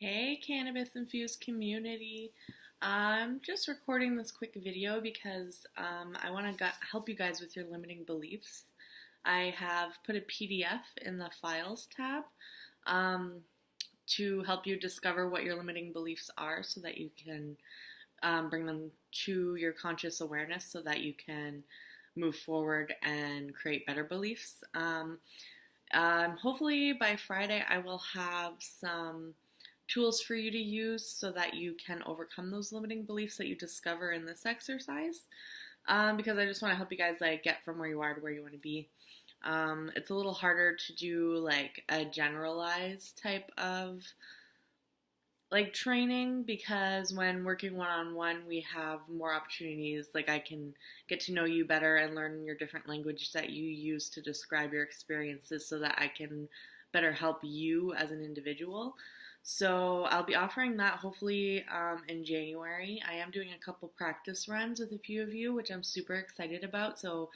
Hey, cannabis infused community. I'm just recording this quick video because I want to help you guys with your limiting beliefs. I have put a PDF in the Files tab um, to help you discover what your limiting beliefs are so that you can bring them to your conscious awareness so that you can move forward and create better beliefs. Hopefully by Friday, I will have some tools for you to use so that you can overcome those limiting beliefs that you discover in this exercise. Because I just want to help you guys get from where you are to where you want to be. It's a little harder to do like a generalized type of training because when working one-on-one we have more opportunities. Like I can get to know you better and learn your different language that you use to describe your experiences so that I can better help you as an individual. So I'll be offering that hopefully in January. I am doing a couple practice runs with a few of you, which I'm super excited about. So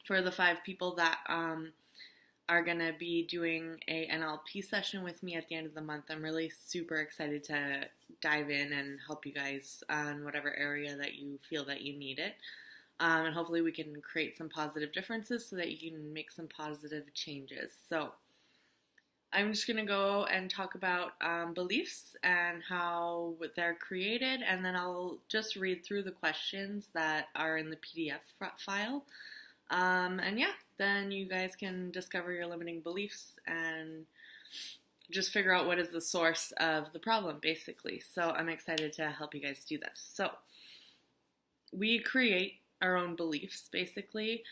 for the 5 people that are going to be doing a NLP session with me at the end of the month, I'm really super excited to dive in and help you guys on whatever area that you feel that you need it. And hopefully we can create some positive differences so that you can make some positive changes. So I'm just going to go and talk about beliefs and how they're created, and then I'll just read through the questions that are in the PDF file. And yeah, then you guys can discover your limiting beliefs and just figure out what is the source of the problem, basically. So I'm excited to help you guys do this. So we create our own beliefs, basically.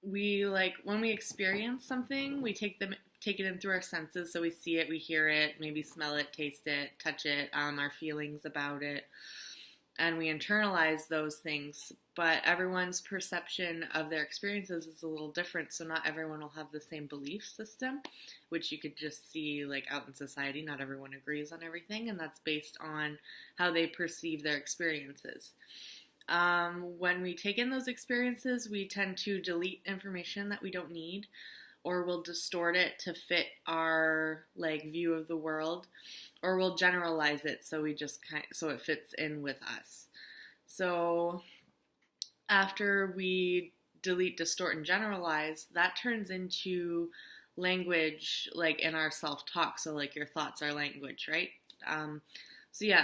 When we experience something, we take it in through our senses. So we see it, we hear it, maybe smell it, taste it, touch it, our feelings about it, and we internalize those things. But everyone's perception of their experiences is a little different, so not everyone will have the same belief system, which you could just see out in society. Not everyone agrees on everything, and that's based on how they perceive their experiences. When we take in those experiences, we tend to delete information that we don't need, or we'll distort it to fit our view of the world, or we'll generalize it so so it fits in with us. So after we delete, distort, and generalize, that turns into language in our self-talk. So your thoughts are language, right?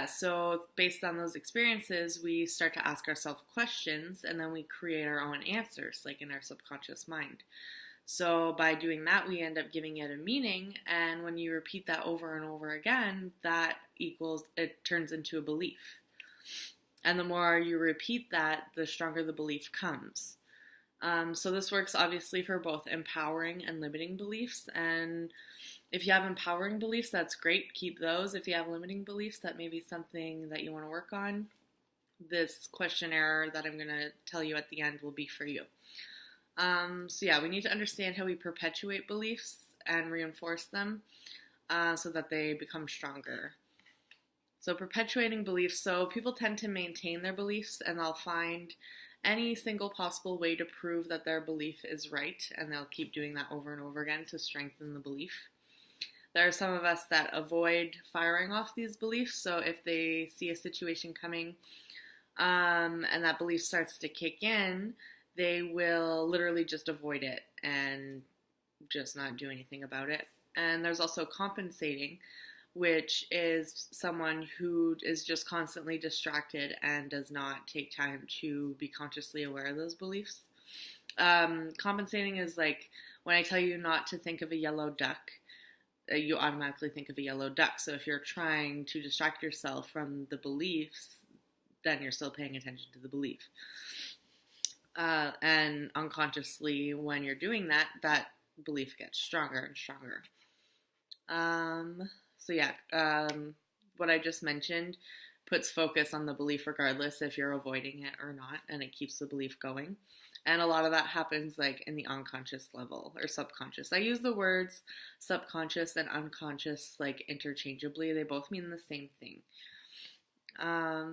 So based on those experiences, we start to ask ourselves questions, and then we create our own answers, in our subconscious mind. So by doing that, we end up giving it a meaning, and when you repeat that over and over again, it turns into a belief. And the more you repeat that, the stronger the belief comes. So this works obviously for both empowering and limiting beliefs. And if you have empowering beliefs, that's great. Keep those. If you have limiting beliefs, that may be something that you want to work on. This questionnaire that I'm going to tell you at the end will be for you. We need to understand how we perpetuate beliefs and reinforce them so that they become stronger. So perpetuating beliefs. So people tend to maintain their beliefs, and they'll find any single possible way to prove that their belief is right, and they'll keep doing that over and over again to strengthen the belief. There are some of us that avoid firing off these beliefs, so if they see a situation coming and that belief starts to kick in, they will literally just avoid it and just not do anything about it. And there's also compensating, which is someone who is just constantly distracted and does not take time to be consciously aware of those beliefs. Compensating is when I tell you not to think of a yellow duck, you automatically think of a yellow duck. So if you're trying to distract yourself from the beliefs, then you're still paying attention to the belief. And unconsciously, when you're doing that, that belief gets stronger and stronger. What I just mentioned puts focus on the belief regardless if you're avoiding it or not, and it keeps the belief going. And a lot of that happens in the unconscious level or subconscious. I use the words subconscious and unconscious interchangeably. They both mean the same thing.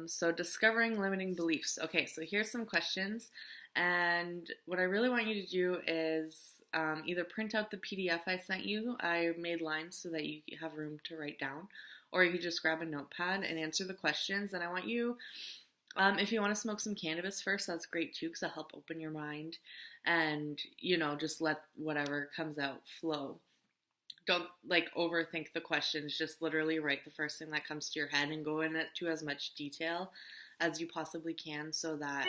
So discovering limiting beliefs. Okay, so here's some questions. And what I really want you to do is either print out the PDF I sent you. I made lines so that you have room to write down, or you could just grab a notepad and answer the questions. And I want you, if you want to smoke some cannabis first, that's great too, because it'll help open your mind and, just let whatever comes out flow. Don't overthink the questions. Just literally write the first thing that comes to your head and go into as much detail as you possibly can, so that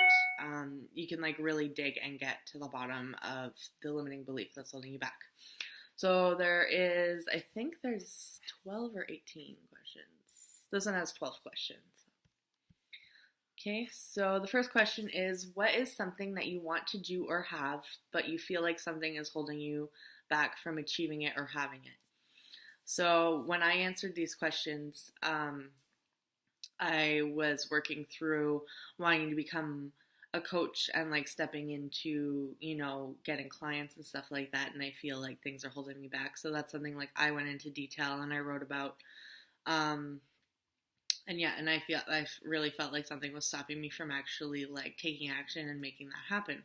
you can really dig and get to the bottom of the limiting belief that's holding you back. So I think there's 12 or 18 questions. This one has 12 questions. Okay, so the first question is, what is something that you want to do or have, but you feel like something is holding you back from achieving it or having it? So when I answered these questions, I was working through wanting to become a coach and stepping into, getting clients and stuff like that. And I feel like things are holding me back. So that's something I went into detail and I wrote about. And I really felt like something was stopping me from actually taking action and making that happen.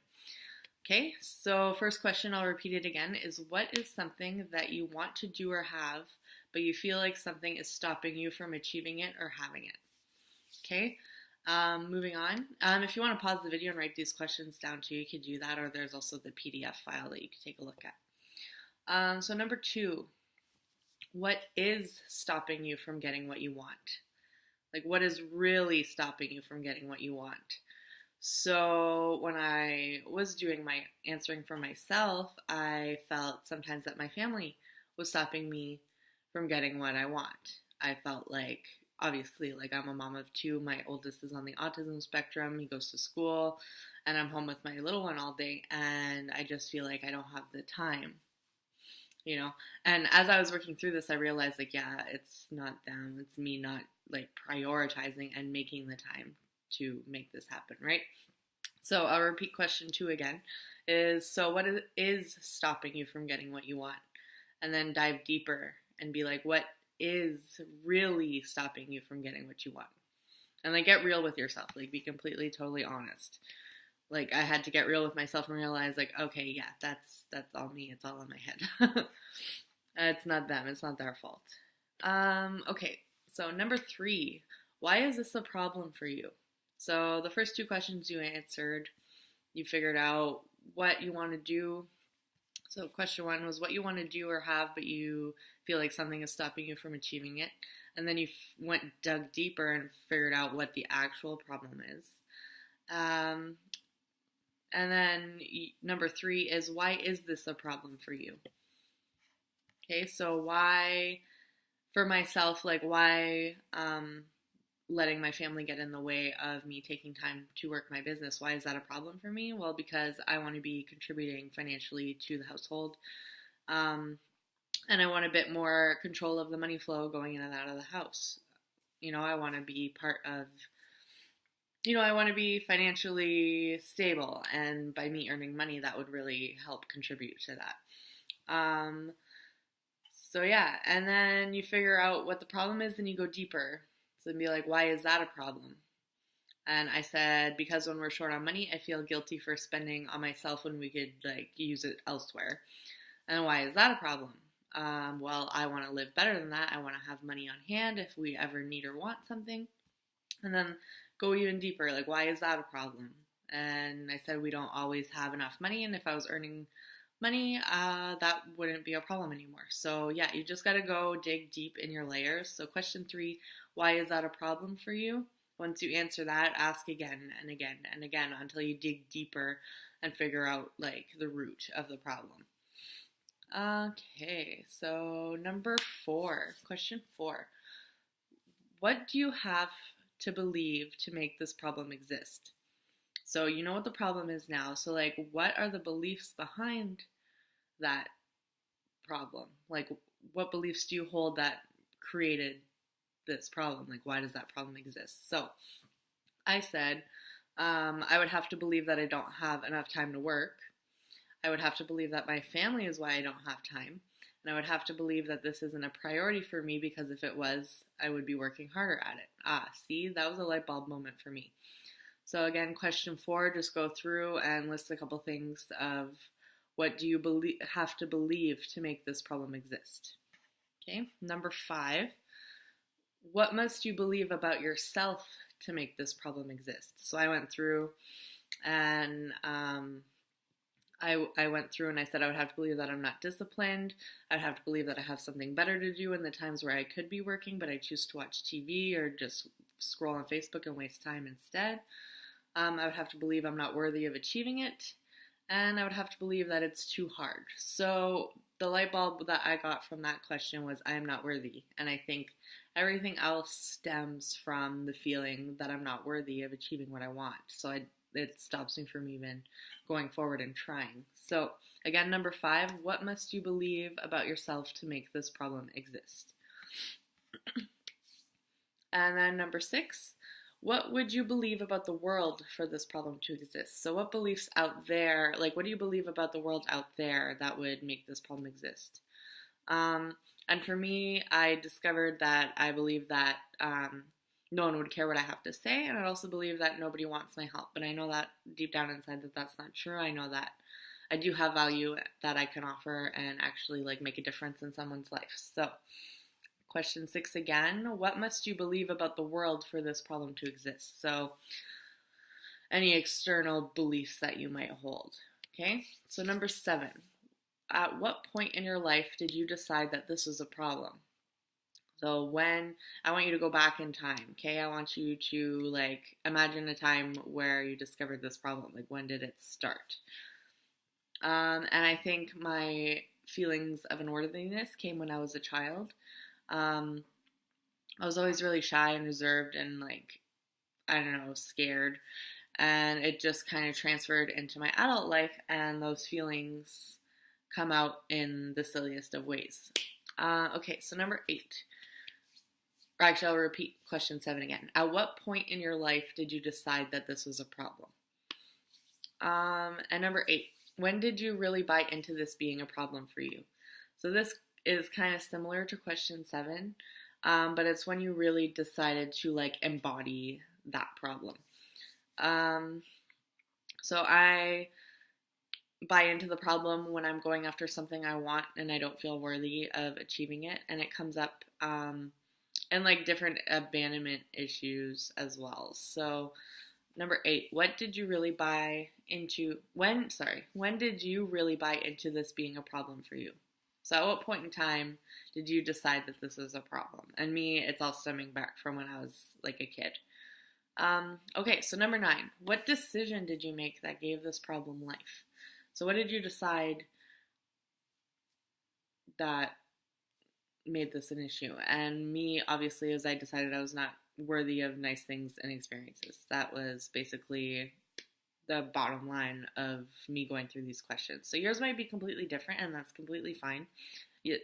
Okay, so first question, I'll repeat it again, is what is something that you want to do or have, but you feel like something is stopping you from achieving it or having it? Okay, moving on. If you want to pause the video and write these questions down too, you could do that, or there's also the PDF file that you could take a look at. So number 2, what is stopping you from getting what you want? What is really stopping you from getting what you want? So when I was doing my answering for myself, I felt sometimes that my family was stopping me from getting what I want. I felt obviously, I'm a mom of 2. My oldest is on the autism spectrum. He goes to school, and I'm home with my little one all day, and I just feel like I don't have the time, And as I was working through this, I realized, it's not them. It's me not, prioritizing and making the time to make this happen, right? So I'll repeat question 2 again, so what is stopping you from getting what you want? And then dive deeper and be what is really stopping you from getting what you want? And get real with yourself, be completely, totally honest. I had to get real with myself and realize okay, yeah, that's all me. It's all in my head. It's not them. It's not their fault. Okay, so number 3, why is this a problem for you? So the first 2 questions you answered, you figured out what you want to do. So question 1 was what you want to do or have, but you feel like something is stopping you from achieving it. And then you dug deeper and figured out what the actual problem is. And then number 3 is, why is this a problem for you? Okay, so why, for myself, why letting my family get in the way of me taking time to work my business? Why is that a problem for me? Well, because I want to be contributing financially to the household. And I want a bit more control of the money flow going in and out of the house. I want to be part of, I want to be financially stable. And by me earning money, that would really help contribute to that. So yeah, and then you figure out what the problem is, and you go deeper. So be why is that a problem? And I said, because when we're short on money, I feel guilty for spending on myself when we could use it elsewhere. And why is that a problem? Well, I want to live better than that. I want to have money on hand if we ever need or want something. And then go even deeper, why is that a problem? And I said, we don't always have enough money, and if I was earning money, that wouldn't be a problem anymore. So yeah, you just got to go dig deep in your layers. So question 3, why is that a problem for you? Once you answer that, ask again and again and again until you dig deeper and figure out the root of the problem. Okay, so number 4, question 4. What do you have to believe to make this problem exist? So you know what the problem is now. So what are the beliefs behind that problem? What beliefs do you hold that created this problem? Why does that problem exist? So I said, I would have to believe that I don't have enough time to work. I would have to believe that my family is why I don't have time. And I would have to believe that this isn't a priority for me, because if it was, I would be working harder at it. See, that was a light bulb moment for me. So again, question 4, just go through and list a couple things of What do you have to believe to make this problem exist? Okay, number 5, what must you believe about yourself to make this problem exist? So I went through and I went through and I said I would have to believe that I'm not disciplined. I would have to believe that I have something better to do in the times where I could be working, but I choose to watch TV or just scroll on Facebook and waste time instead. I would have to believe I'm not worthy of achieving it. And I would have to believe that it's too hard. So the light bulb that I got from that question was I am not worthy. And I think everything else stems from the feeling that I'm not worthy of achieving what I want. So it stops me from even going forward and trying. So again, number 5, what must you believe about yourself to make this problem exist? And then number 6, what would you believe about the world for this problem to exist? So what beliefs out there, like what do you believe about the world out there that would make this problem exist? And for me, I discovered that I believe that no one would care what I have to say, and I also believe that nobody wants my help. But I know that deep down inside that that's not true. I know that I do have value that I can offer and actually like make a difference in someone's life. So question 6 again, what must you believe about the world for this problem to exist? So any external beliefs that you might hold. Okay, so number 7, at what point in your life did you decide that this was a problem? So when, I want you to go back in time, okay? I want you to like imagine a time where you discovered this problem. Like when did it start? And I think my feelings of unworthiness came when I was a child. I was always really shy and reserved and like, I don't know, scared. And it just kind of transferred into my adult life, and those feelings come out in the silliest of ways. Okay, so number 8. Or actually, I'll repeat question 7 again. At what point in your life did you decide that this was a problem? And number 8, when did you really buy into this being a problem for you? So this is kind of similar to question 7, but it's when you really decided to like embody that problem. So I buy into the problem when I'm going after something I want and I don't feel worthy of achieving it, and it comes up and like different abandonment issues as well. So number 8, what did you really buy into when did you really buy into this being a problem for you? So at what point in time did you decide that this was a problem? And me, it's all stemming back from when I was like a kid. Okay, so number 9, what decision did you make that gave this problem life? So what did you decide that made this an issue? And me, obviously, as I decided I was not worthy of nice things and experiences. That was basically the bottom line of me going through these questions. So yours might be completely different, and that's completely fine.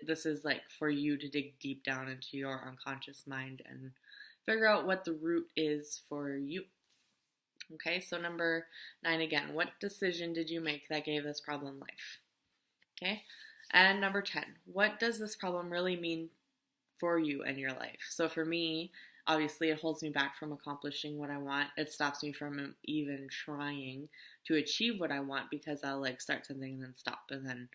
This is like for you to dig deep down into your unconscious mind and figure out what the root is for you. Okay, so number 9 again, what decision did you make that gave this problem life? Okay, and number 10, what does this problem really mean for you and your life? So for me, obviously it holds me back from accomplishing what I want. It stops me from even trying to achieve what I want because I'll like start something and then stop and then,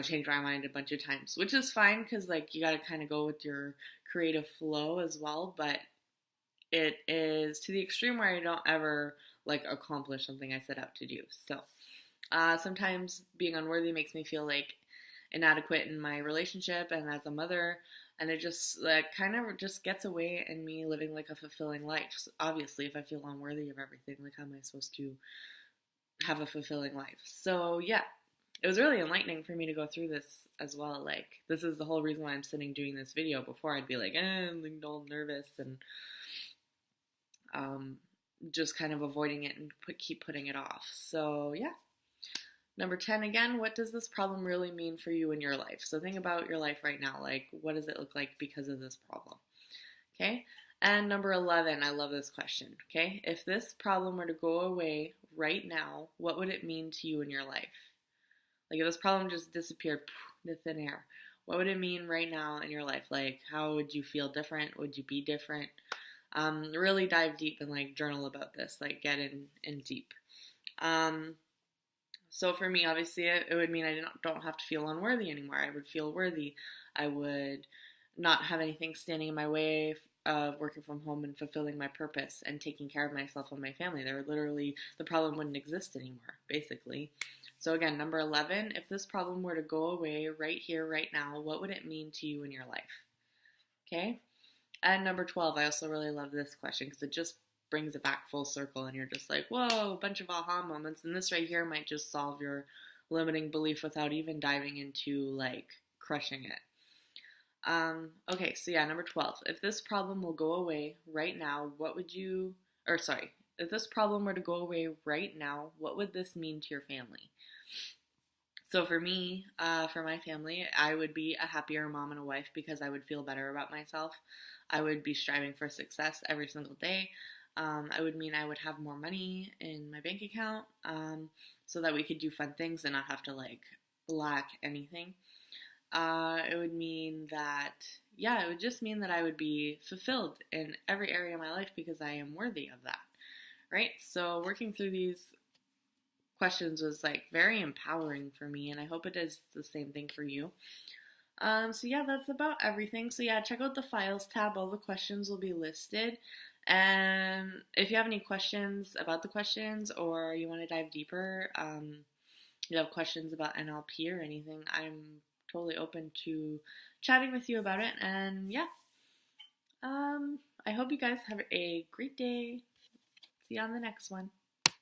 change my mind a bunch of times, which is fine because like you got to kind of go with your creative flow as well. But it is to the extreme where I don't ever like accomplish something I set out to do. So sometimes being unworthy makes me feel like inadequate in my relationship and as a mother, and it just like kind of just gets away in me living like a fulfilling life. So obviously, if I feel unworthy of everything, like how am I supposed to have a fulfilling life? So yeah, it was really enlightening for me to go through this as well. Like this is the whole reason why I'm sitting doing this video. Before I'd be like, I'm all nervous and just kind of avoiding it and keep putting it off. So yeah. Number 10 again, what does this problem really mean for you in your life? So think about your life right now. Like, what does it look like because of this problem? Okay. And number 11, I love this question. Okay. If this problem were to go away right now, what would it mean to you in your life? Like if this problem just disappeared into thin air, what would it mean right now in your life? Like, how would you feel different? Would you be different? Really dive deep and like journal about this, like get in deep. So for me, obviously, it would mean I don't have to feel unworthy anymore. I would feel worthy. I would not have anything standing in my way of working from home and fulfilling my purpose and taking care of myself and my family. There would literally, the problem wouldn't exist anymore, basically. So again, number 11, if this problem were to go away right here, right now, what would it mean to you in your life? Okay? And number 12, I also really love this question because it just brings it back full circle and you're just like, whoa, a bunch of aha moments. And this right here might just solve your limiting belief without even diving into like crushing it. Okay, so yeah, number 12. If this problem will go away right now, what would you, or sorry, if this problem were to go away right now, what would this mean to your family? So for me, for my family, I would be a happier mom and a wife because I would feel better about myself. I would be striving for success every single day. I would mean I would have more money in my bank account so that we could do fun things and not have to like lack anything. It would mean that, yeah, it would just mean that I would be fulfilled in every area of my life because I am worthy of that, right? So working through these questions was like very empowering for me, and I hope it is the same thing for you. So yeah, that's about everything. So yeah, check out the files tab. All the questions will be listed. And if you have any questions about the questions or you want to dive deeper, you have questions about NLP or anything, I'm totally open to chatting with you about it. And yeah, I hope you guys have a great day. See you on the next one.